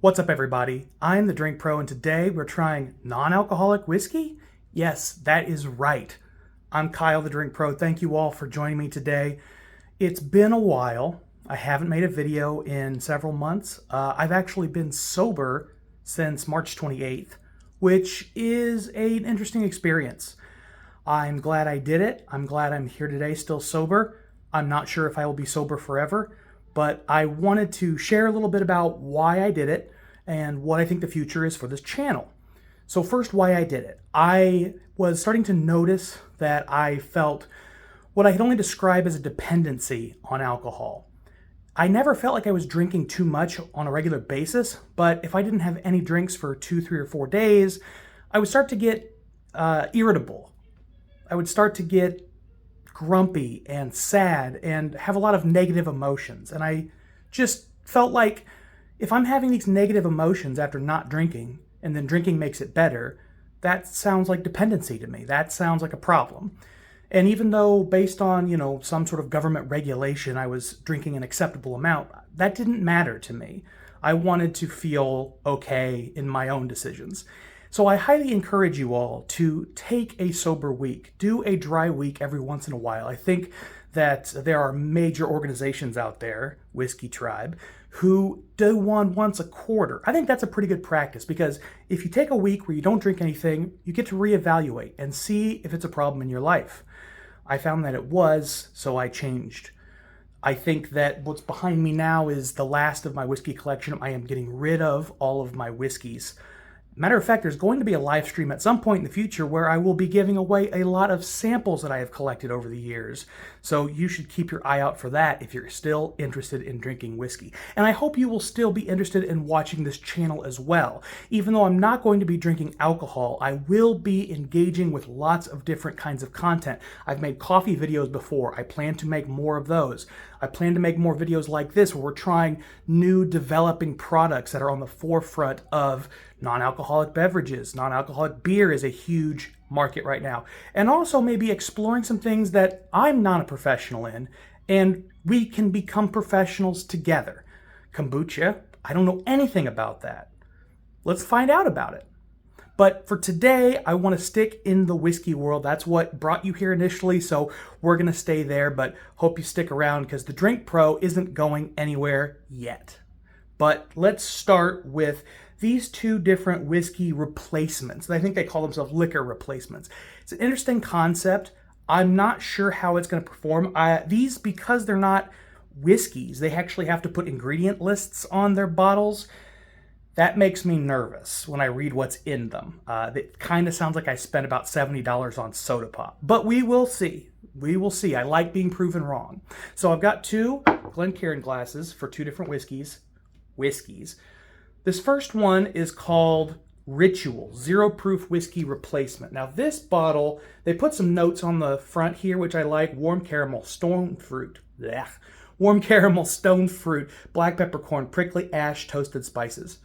What's up, everybody? I'm the Drink Pro, and today we're trying non-alcoholic whiskey? Yes, that is right. I'm Kyle, the Drink Pro. Thank you all for joining me today. It's been a while. I haven't made a video in several months. I've actually been sober since March 28th, which is an interesting experience. I'm glad I did it. I'm glad I'm here today still sober. I'm not sure if I will be sober forever, but I wanted to share a little bit about why I did it and what I think the future is for this channel. So first, why I did it. I was starting to notice that I felt what I could only describe as a dependency on alcohol. I never felt like I was drinking too much on a regular basis, but if I didn't have any drinks for 2, 3, or 4 days, I would start to get irritable. I would start to get grumpy and sad and have a lot of negative emotions. And I just felt like if I'm having these negative emotions after not drinking and then drinking makes it better, that sounds like dependency to me. That sounds like a problem. And even though based on, some sort of government regulation, I was drinking an acceptable amount, that didn't matter to me. I wanted to feel okay in my own decisions. So I highly encourage you all to take a sober week, do a dry week every once in a while. I think that there are major organizations out there, Whiskey Tribe, who do one once a quarter. I think that's a pretty good practice because if you take a week where you don't drink anything, you get to reevaluate and see if it's a problem in your life. I found that it was, so I changed. I think that what's behind me now is the last of my whiskey collection. I am getting rid of all of my whiskeys. Matter of fact, there's going to be a live stream at some point in the future where I will be giving away a lot of samples that I have collected over the years. So you should keep your eye out for that if you're still interested in drinking whiskey. And I hope you will still be interested in watching this channel as well. Even though I'm not going to be drinking alcohol, I will be engaging with lots of different kinds of content. I've made coffee videos before. I plan to make more of those. I plan to make more videos like this where we're trying new developing products that are on the forefront of non-alcoholic beverages. Non-alcoholic beer is a huge market right now. And also maybe exploring some things that I'm not a professional in, and we can become professionals together. Kombucha, I don't know anything about that. Let's find out about it. But for today, I want to stick in the whiskey world. That's what brought you here initially, so we're going to stay there, but hope you stick around because the Drink Pro isn't going anywhere yet. But let's start with these two different whiskey replacements. I think they call themselves liquor replacements. It's an interesting concept. I'm not sure how it's going to perform. These, because they're not whiskeys, they actually have to put ingredient lists on their bottles. That makes me nervous when I read what's in them. It kind of sounds like I spent about $70 on soda pop. But we will see. We will see. I like being proven wrong. So I've got two Glencairn glasses for two different whiskeys. This first one is called Ritual, Zero Proof Whiskey Replacement. Now this bottle, they put some notes on the front here, which I like. Warm caramel, stone fruit. Blech. Warm caramel, stone fruit, black peppercorn, prickly ash, toasted spices.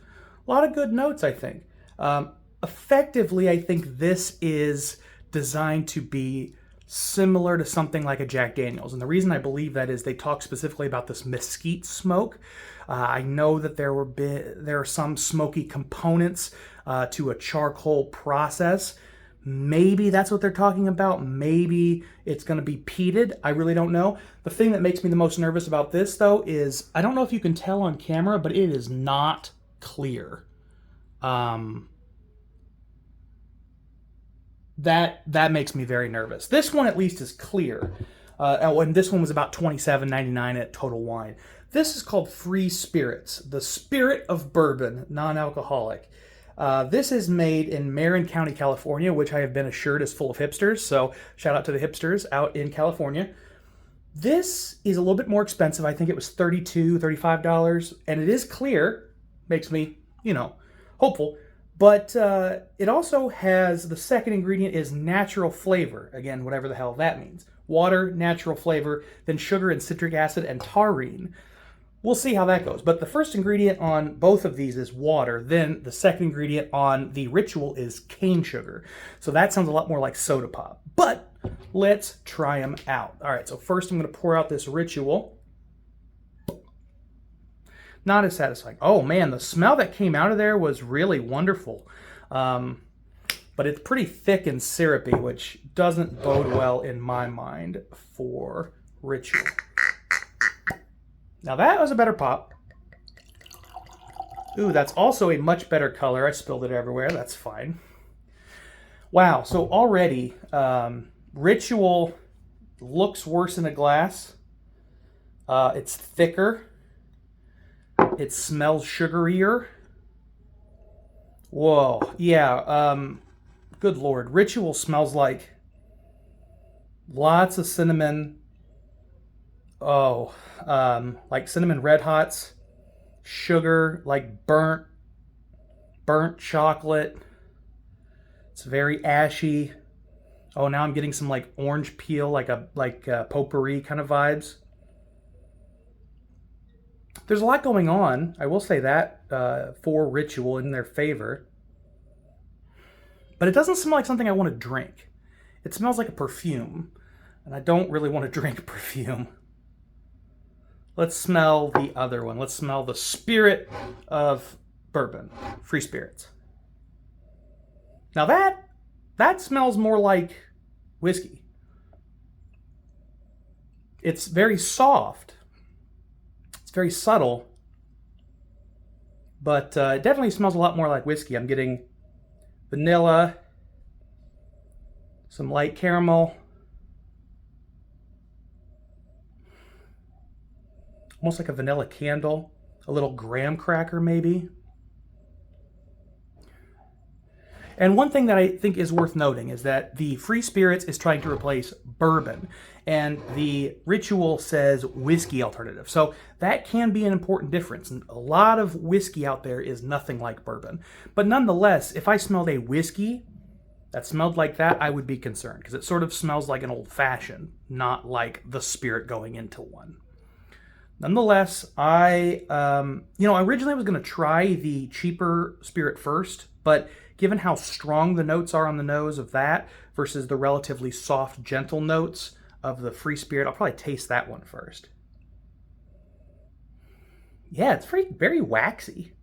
A lot of good notes, I think. Effectively, I think this is designed to be similar to something like a Jack Daniels. And the reason I believe that is they talk specifically about this mesquite smoke. I know that there are some smoky components to a charcoal process. Maybe that's what they're talking about. Maybe it's going to be peated. I really don't know. The thing that makes me the most nervous about this, though, is I don't know if you can tell on camera, but it is not clear. That makes me very nervous. This one at least is clear. And this one was about $27.99 at Total Wine. This is called Free Spirits, the Spirit of Bourbon, non-alcoholic. This is made in Marin County, California, which I have been assured is full of hipsters. So shout out to the hipsters out in California. This is a little bit more expensive. I think it was $32, $35, and it is clear. Makes me, hopeful. But it also has, the second ingredient is natural flavor. Again, whatever the hell that means. Water, natural flavor, then sugar and citric acid and taurine. We'll see how that goes. But the first ingredient on both of these is water. Then the second ingredient on the Ritual is cane sugar. So that sounds a lot more like soda pop. But let's try them out. All right, so first I'm going to pour out this Ritual. not as satisfying. Oh man, the smell that came out of there was really wonderful. But it's pretty thick and syrupy, which doesn't bode well in my mind for ritual. Now that was a better pop. Ooh, that's also a much better color. I spilled it everywhere. That's fine. Wow, so already ritual looks worse in a glass. It's thicker. It smells sugarier. Whoa, yeah, good Lord. Ritual smells like lots of cinnamon. Oh, like cinnamon Red Hots, sugar, like burnt chocolate. It's very ashy. Oh, now I'm getting some like orange peel, like potpourri kind of vibes. There's a lot going on. I will say that for ritual in their favor. But it doesn't smell like something I want to drink. It smells like a perfume. And I don't really want to drink perfume. Let's smell the other one. Let's smell the spirit of bourbon. Free spirits. Now that smells more like whiskey. It's very soft. It's very subtle. But it definitely smells a lot more like whiskey. I'm getting vanilla, some light caramel, almost like a vanilla candle, a little graham cracker maybe. And one thing that I think is worth noting is that the Free Spirits is trying to replace bourbon, and the Ritual says whiskey alternative. So that can be an important difference. And a lot of whiskey out there is nothing like bourbon. But nonetheless, if I smelled a whiskey that smelled like that, I would be concerned, because it sort of smells like an old-fashioned, not like the spirit going into one. Nonetheless, I originally was going to try the cheaper spirit first, but given how strong the notes are on the nose of that versus the relatively soft, gentle notes of the Free Spirit, I'll probably taste that one first. Yeah, it's very waxy.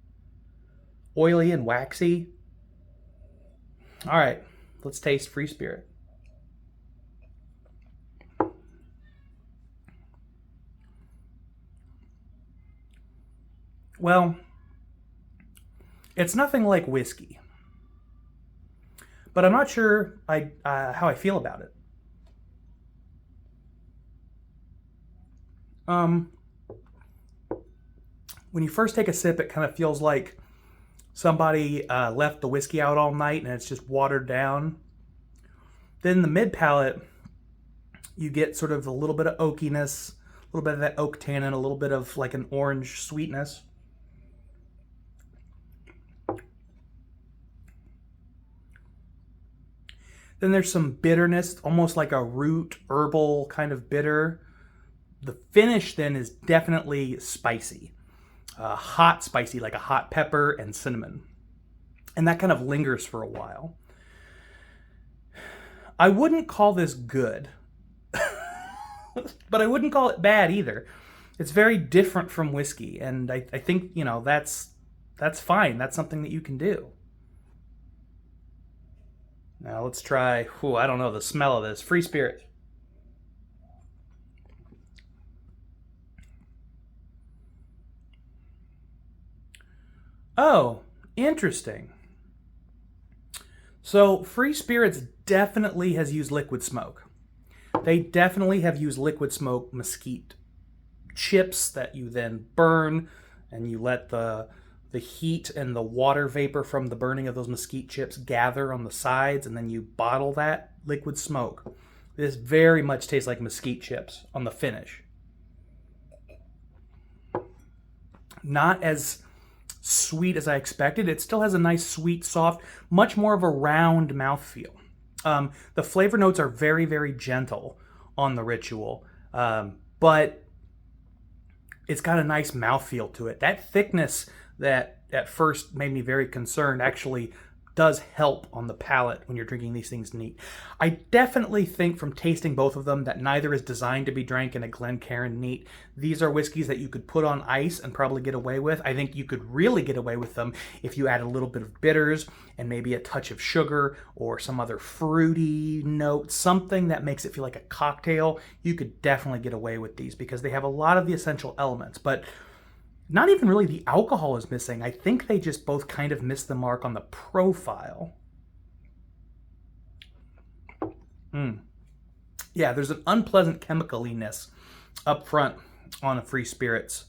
Oily and waxy. All right, let's taste Free Spirit. Well, it's nothing like whiskey. But I'm not sure how I feel about it. When you first take a sip, it kind of feels like somebody left the whiskey out all night and it's just watered down. Then the mid palate, you get sort of a little bit of oakiness, a little bit of that oak tannin, a little bit of like an orange sweetness. Then there's some bitterness, almost like a root, herbal kind of bitter. The finish then is definitely spicy. Hot spicy, like a hot pepper and cinnamon. And that kind of lingers for a while. I wouldn't call this good. But I wouldn't call it bad either. It's very different from whiskey. And I think, that's fine. That's something that you can do. Now let's try, I don't know, the smell of this. Free Spirit. Oh, interesting. So Free Spirits definitely has used liquid smoke. They definitely have used liquid smoke mesquite chips that you then burn, and you let the heat and the water vapor from the burning of those mesquite chips gather on the sides, and then you bottle that liquid smoke. This very much tastes like mesquite chips on the finish. Not as sweet as I expected. It still has a nice, sweet, soft, much more of a round mouthfeel. The flavor notes are very, very gentle on the Ritual, but it's got a nice mouthfeel to it. That thickness that at first made me very concerned actually does help on the palate when you're drinking these things neat. I definitely think from tasting both of them that neither is designed to be drank in a Glencairn neat. These are whiskeys that you could put on ice and probably get away with. I think you could really get away with them if you add a little bit of bitters and maybe a touch of sugar or some other fruity note, something that makes it feel like a cocktail. You could definitely get away with these because they have a lot of the essential elements, but not even really the alcohol is missing. I think they just both kind of miss the mark on the profile. Yeah, there's an unpleasant chemicaliness up front on a Free Spirits.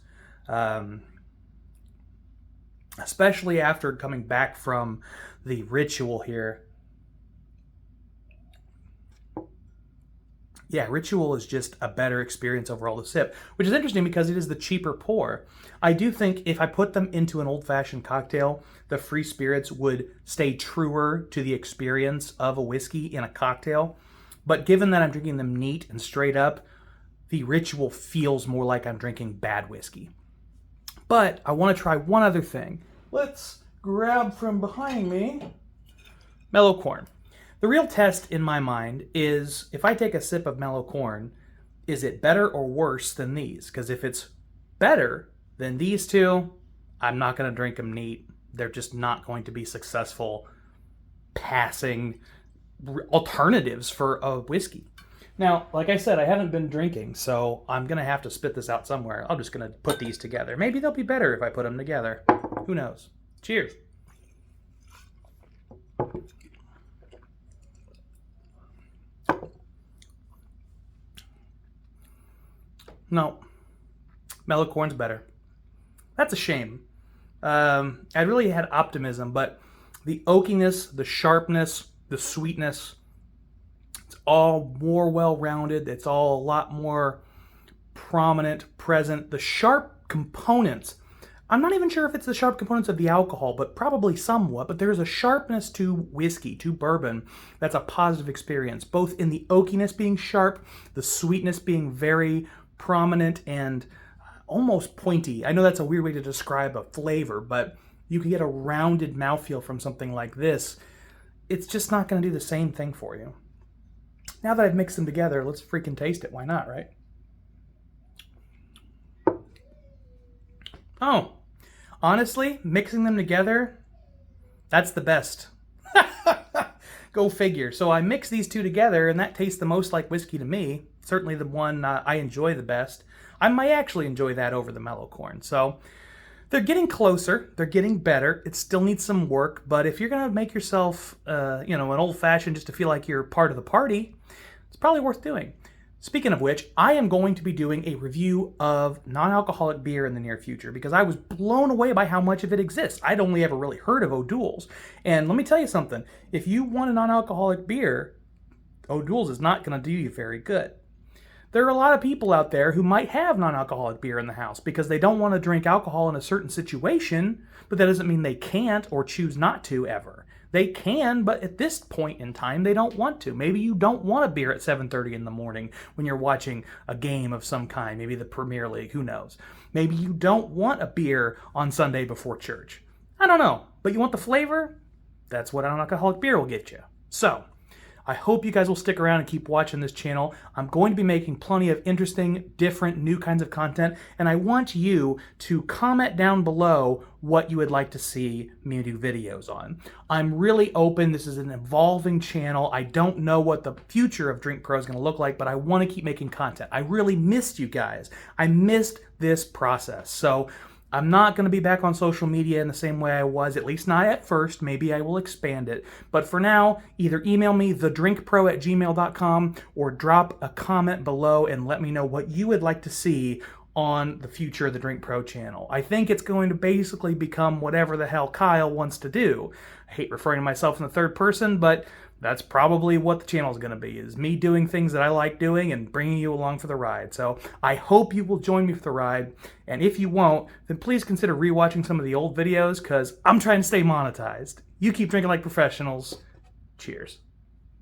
Especially after coming back from the Ritual here. Yeah, Ritual is just a better experience overall to sip, which is interesting because it is the cheaper pour. I do think if I put them into an old-fashioned cocktail, the Free Spirits would stay truer to the experience of a whiskey in a cocktail. But given that I'm drinking them neat and straight up, the Ritual feels more like I'm drinking bad whiskey. But I want to try one other thing. Let's grab from behind me Mellow Corn. The real test in my mind is if I take a sip of Mellow Corn, is it better or worse than these? Because if it's better than these two, I'm not going to drink them neat. They're just not going to be successful passing alternatives for a whiskey. Now, like I said, I haven't been drinking, so I'm going to have to spit this out somewhere. I'm just going to put these together. Maybe they'll be better if I put them together. Who knows? Cheers. No, Mellow Corn's better. That's a shame. I really had optimism, but the oakiness, the sharpness, the sweetness, it's all more well-rounded. It's all a lot more prominent, present. The sharp components, I'm not even sure if it's the sharp components of the alcohol, but probably somewhat. But there's a sharpness to whiskey, to bourbon, that's a positive experience, both in the oakiness being sharp, the sweetness being very prominent and almost pointy. I know that's a weird way to describe a flavor, but you can get a rounded mouthfeel from something like this. It's just not going to do the same thing for you. Now that I've mixed them together, let's freaking taste it. Why not, right? Oh, honestly, mixing them together, that's the best. Go figure. So I mix these two together, and that tastes the most like whiskey to me. Certainly the one I enjoy the best. I might actually enjoy that over the Mellow Corn. So they're getting closer. They're getting better. It still needs some work, but if you're going to make yourself, an old-fashioned just to feel like you're part of the party, it's probably worth doing. Speaking of which, I am going to be doing a review of non-alcoholic beer in the near future because I was blown away by how much of it exists. I'd only ever really heard of O'Doul's. And let me tell you something. If you want a non-alcoholic beer, O'Doul's is not going to do you very good. There are a lot of people out there who might have non-alcoholic beer in the house because they don't want to drink alcohol in a certain situation, but that doesn't mean they can't or choose not to ever. They can, but at this point in time, they don't want to. Maybe you don't want a beer at 7:30 in the morning when you're watching a game of some kind, maybe the Premier League, who knows. Maybe you don't want a beer on Sunday before church. I don't know, but you want the flavor? That's what non-alcoholic beer will get you. So, I hope you guys will stick around and keep watching this channel. I'm going to be making plenty of interesting, different, new kinds of content, and I want you to comment down below what you would like to see me do videos on. I'm really open. This is an evolving channel. I don't know what the future of Drink Pro is going to look like, but I want to keep making content. I really missed you guys. I missed this process. So I'm not going to be back on social media in the same way I was, at least not at first. Maybe I will expand it. But for now, either email me, thedrinkpro@gmail.com, or drop a comment below and let me know what you would like to see on the future of the Drink Pro channel. I think it's going to basically become whatever the hell Kyle wants to do. I hate referring to myself in the third person, but that's probably what the channel is going to be, is me doing things that I like doing and bringing you along for the ride. So I hope you will join me for the ride. And if you won't, then please consider rewatching some of the old videos because I'm trying to stay monetized. You keep drinking like professionals. Cheers.